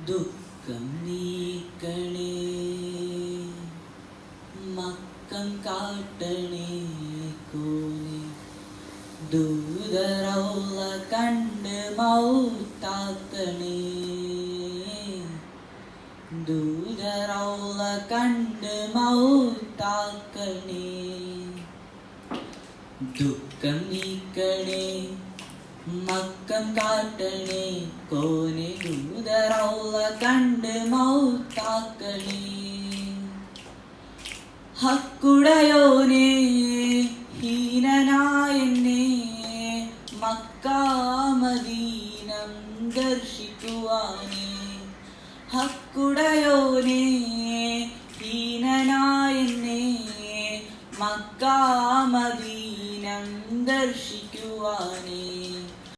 ദുഃഖം നീക്കണേ, മക്കം കാട്ടണേ കോനെ. ദൂതറൗള കണ്ട് മൗത്താക്കണേ, ദൂതറൗള കണ്ട് മൗത്താക്കണേ. ദുഃഖം നീക്കണേ, മക്കം കാട്ടണേ കോനെ. ദൂതറൗള കണ്ട് മൗത്താക്കണേ. ഹക്കുടയോനെ ഹീനനായെന്നെ മക്കാമദീനം ദർശിക്കുവാനേ. ഹക്കുടയോനെ ഹീനനായെന്നെ മക്കാമദീനം ദർശിക്കുവാനേ.